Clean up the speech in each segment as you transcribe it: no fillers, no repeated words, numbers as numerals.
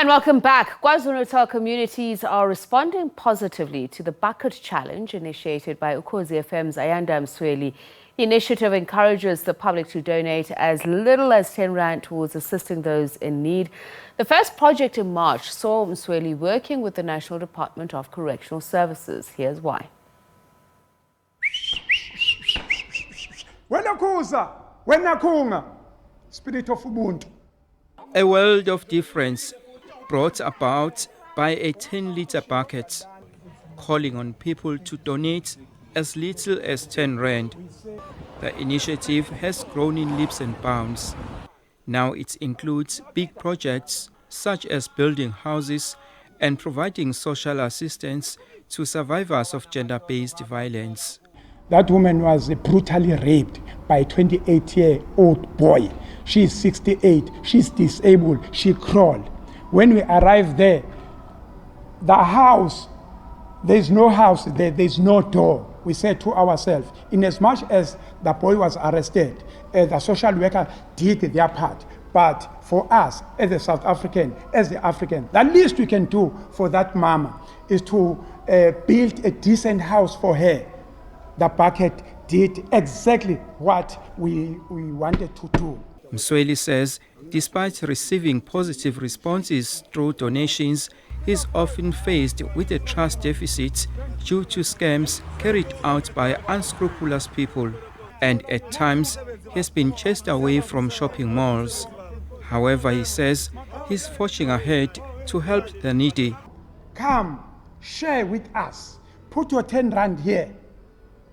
And welcome back. KwaZulu-Natal communities are responding positively to the bucket challenge initiated by Ukhozi FM's Ayanda Msweli. The initiative encourages the public to donate as little as 10 Rand towards assisting those in need. The first project in March saw Msweli working with the National Department of Correctional Services. Here's why. Spirit of Ubuntu. A world of difference brought about by a 10-liter bucket, calling on people to donate as little as 10 Rand. The initiative has grown in leaps and bounds. Now it includes big projects such as building houses and providing social assistance to survivors of gender-based violence. That woman was brutally raped by a 28-year-old boy. She's 68, she's disabled, she crawled. When we arrived there, the house, there's no house there, there's no door. We said to ourselves, in as much as the boy was arrested, the social worker did their part. But for us, as a South African, as the African, the least we can do for that mama is to build a decent house for her. The bucket did exactly what we wanted to do. Msweli says, despite receiving positive responses through donations, he is often faced with a trust deficit due to scams carried out by unscrupulous people, and at times he has been chased away from shopping malls. However, he says he's forging ahead to help the needy. Come, share with us. Put your 10 Rand here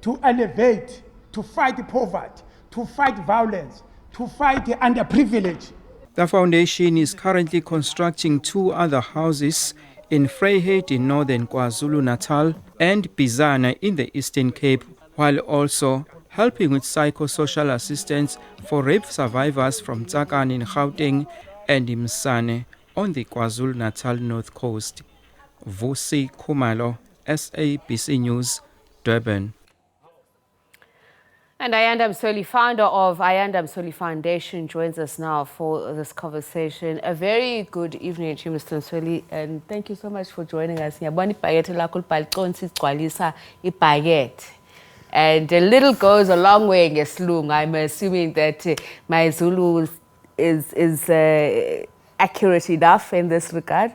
to elevate, to fight poverty, to fight violence, to fight the underprivileged. The foundation is currently constructing 2 other houses in Vryheid in northern KwaZulu-Natal and Bizana in the Eastern Cape, while also helping with psychosocial assistance for rape survivors from Tsakane in Gauteng and Msane on the KwaZulu-Natal North Coast. Vusi Khumalo, SABC News, Durban. And Ayanda Msweli, founder of Ayanda Msweli Foundation, joins us now for this conversation. A very good evening to you, Mr. Msweli, and thank you so much for joining us. And a little goes a long way in Slung. I'm assuming that my Zulu is accurate enough in this regard.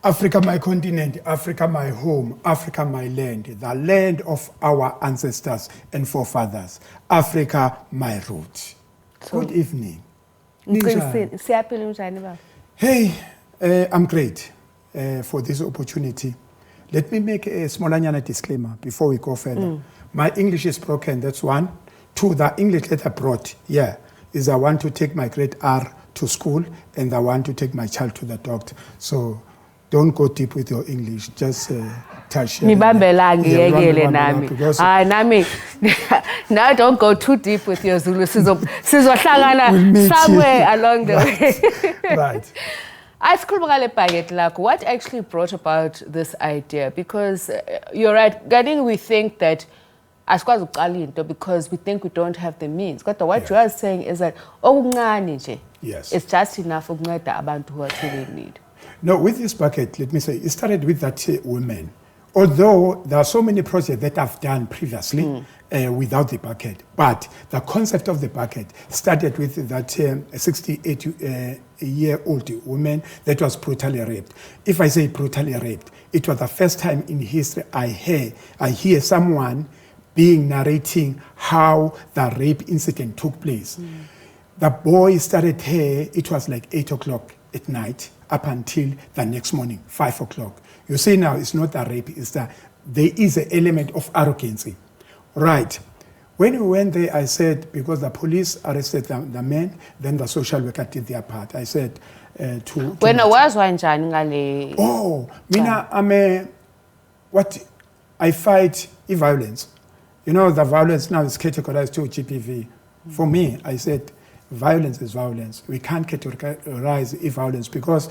Africa, my continent, Africa, my home, Africa, my land, the land of our ancestors and forefathers. Africa, my roots. So, good evening. Hey, I'm great for this opportunity. Let me make a small disclaimer before we go further. My English is broken, that's one. 2, the English that I brought, is I want to take my grade R to school and I want to take my child to the doctor. So, don't go deep with your English, just touch. Now don't go too deep with your Zulu. Somewhere along the way. Right. What actually brought about this idea? Because you're right, we think that because we think we don't have the means. But what you are saying is that it's just enough for abantu who actually need. No, with this bucket, let me say, it started with that woman. Although there are so many projects that I've done previously without the bucket, but the concept of the bucket started with that 68-year-old woman that was brutally raped. If I say brutally raped, it was the first time in history I hear someone narrating how the rape incident took place. The boy started here, it was like 8 o'clock at night, up until the next morning, 5 o'clock. You see now, it's not a rape, it's that there is an element of arrogancy. Right. When we went there, I said, because the police arrested the man, then the social worker did their part. I said when I was I fight violence. You know, the violence now is categorized to GPV. For me, I said, violence is violence. We can't categorize violence because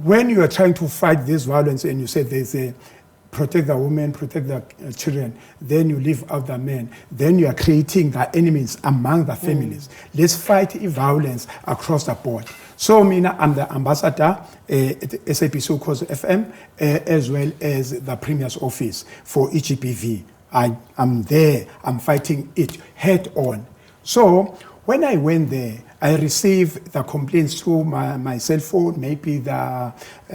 when you are trying to fight this violence and you say there's a protect the women, protect the children, then you leave out the men, then you are creating the enemies among the families. Let's fight violence across the board. So Mina, I'm the ambassador at SABC Ukhozi FM, as well as the Premier's office for EGBV. I'm there, I'm fighting it head on. So when I went there, I received the complaints through my cell phone, maybe the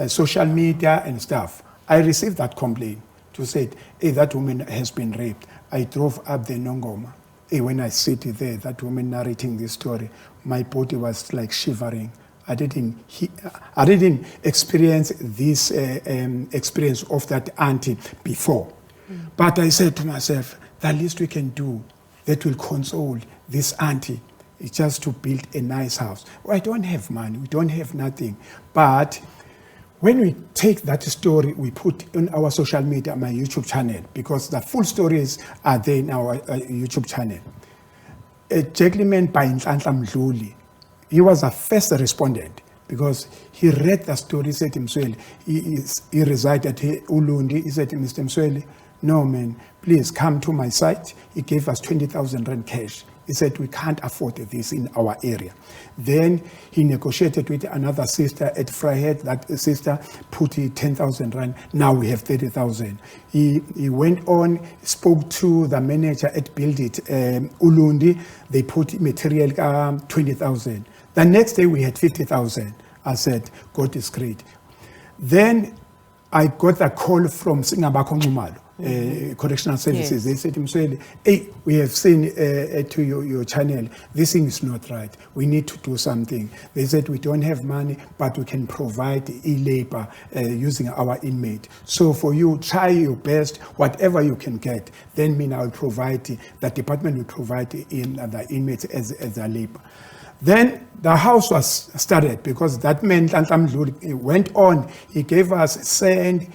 social media and stuff. I received that complaint to say, hey, that woman has been raped. I drove up the Nongoma. Hey, when I sit there, that woman narrating this story, my body was like shivering. I didn't experience this experience of that auntie before. But I said to myself, the least we can do that will console this auntie is just to build a nice house. Well, I don't have money, we don't have nothing. But when we take that story, we put on our social media, my YouTube channel, because the full stories are there in our YouTube channel. A gentleman by Nhlanhla Mdluli, he was the first respondent because he read the story, he said himself, he resided at Ulundi, he said, Mr. Msweli, no man, please come to my site. He gave us 20,000 rand cash. He said, we can't afford this in our area. Then he negotiated with another sister at Fryhead. That sister put 10,000 rand. Now we have 30,000. He went on, spoke to the manager at Build It, Ulundi. They put material 20,000. The next day we had 50,000. I said, God is great. Then I got a call from Singabako Ngumalo. Correctional services. Yes. They said to him, hey, we have seen to your channel, this thing is not right. We need to do something. They said, we don't have money, but we can provide e-labor using our inmate. So for you, try your best, whatever you can get. Then I will provide, the department will provide in the inmates as a labor. Then the house was started because that man, Nhlanhla went on. He gave us sand,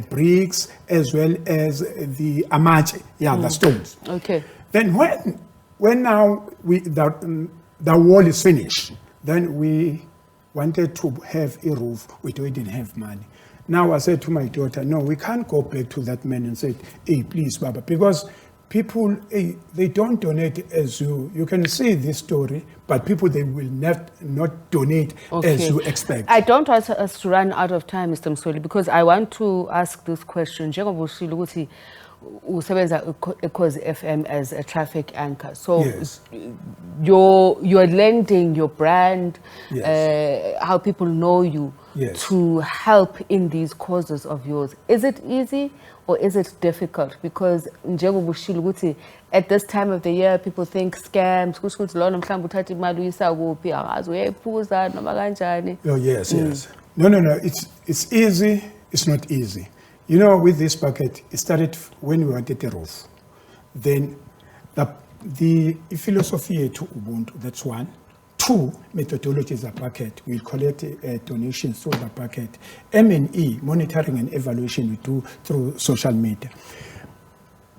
bricks, as well as the amache, the stones. Okay. Then when now the wall is finished, then we wanted to have a roof. We didn't have money. Now I said to my daughter, no, we can't go back to that man and say, hey, please, Baba, because people, they don't donate as you can see this story, but people, they will not donate as you expect. I don't want us to run out of time, Mr. Msweli, because I want to ask this question. Usebenza Ukhozi FM as a traffic anchor. So yes. You're lending your brand, yes. How people know you, yes. to help in these causes of yours. Is it easy or is it difficult? Because at this time of the year, people think scams. Oh, yes, yes. No. It's easy. It's not easy. You know, with this bucket, it started when we wanted a roof. Then the philosophy to Ubuntu, that's one. Two, methodologies a bucket. We collect donations through the bucket. M&E, monitoring and evaluation, we do through social media.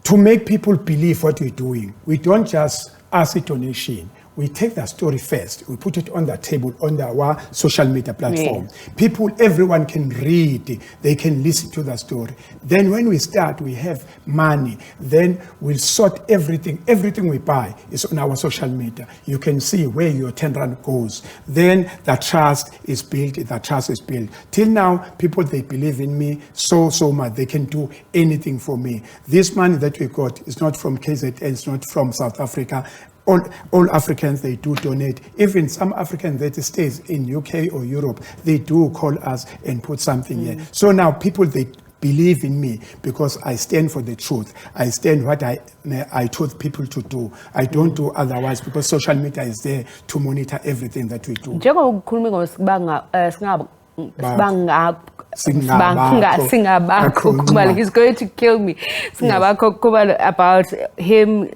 To make people believe what we're doing, we don't just ask a donation. We take the story first. We put it on the table on our social media platform. People, everyone can read. They can listen to the story. Then when we start, we have money. Then we'll sort everything. Everything we buy is on our social media. You can see where your 10 rand goes. Then the trust is built. The trust is built. Till now, people, they believe in me so much. They can do anything for me. This money that we got is not from KZN. It's not from South Africa. All Africans, they do donate. Even some Africans that stays in UK or Europe, they do call us and put something here. So now people, they believe in me because I stand for the truth. I stand what I told people to do. I don't do otherwise because social media is there to monitor everything that we do. He's going to kill me. About him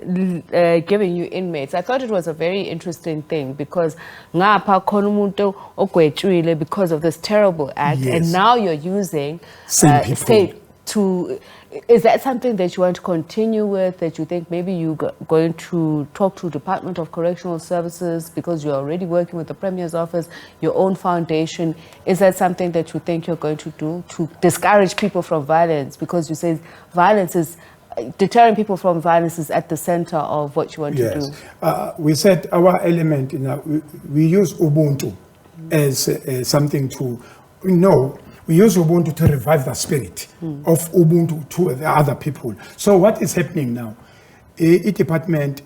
giving you inmates. I thought it was a very interesting thing because because of this terrible act, yes. and now you're using state to. Is that something that you want to continue with, that you think maybe you're going to talk to Department of Correctional Services because you're already working with the Premier's office, your own foundation? Is that something that you think you're going to do to discourage people from violence? Because you say violence is, deterring people from violence is at the center of what you want to do. We said our element, we use Ubuntu. as something to, we use Ubuntu to revive the spirit of Ubuntu to the other people. So what is happening now? Department,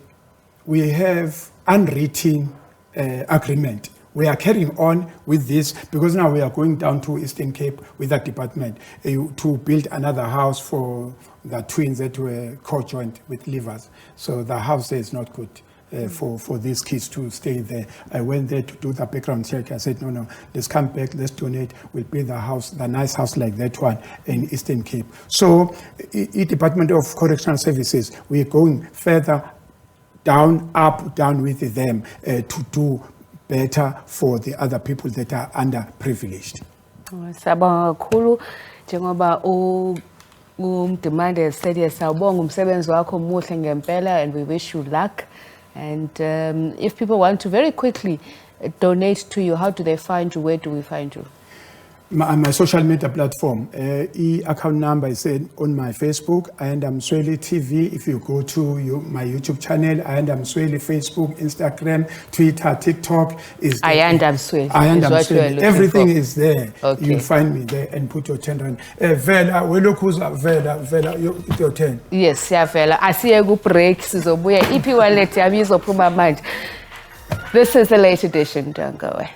we have unwritten agreement. We are carrying on with this because now we are going down to Eastern Cape with that department to build another house for the twins that were co-joined with livers. So the house there is not good for these kids to stay there. I went there to do the background check. I said, no, let's come back, let's donate. We'll build the house, the nice house like that one in Eastern Cape. So Department of Correctional Services, we're going further down, up, down with them to do better for the other people that are underprivileged. Sabonga kakhulu njengoba umdimande said sawubonga umsebenzi wakho muhle ngempela, and we wish you luck. And if people want to very quickly donate to you, how do they find you? Where do we find you? My social media platform, account number is on my Facebook, and I'm Sweli TV. If you go to my YouTube channel, and I'm Sweli, Facebook, Instagram, Twitter, TikTok is. I'm Sweli. Everything is there. Okay. You find me there and put your 10 on. Vela, we look who's Vela, your 10. Yes, yeah, Vela. I see a good break. Sizobuya. Ipi wallet yami izophuma manje. This is the late edition. Don't go away.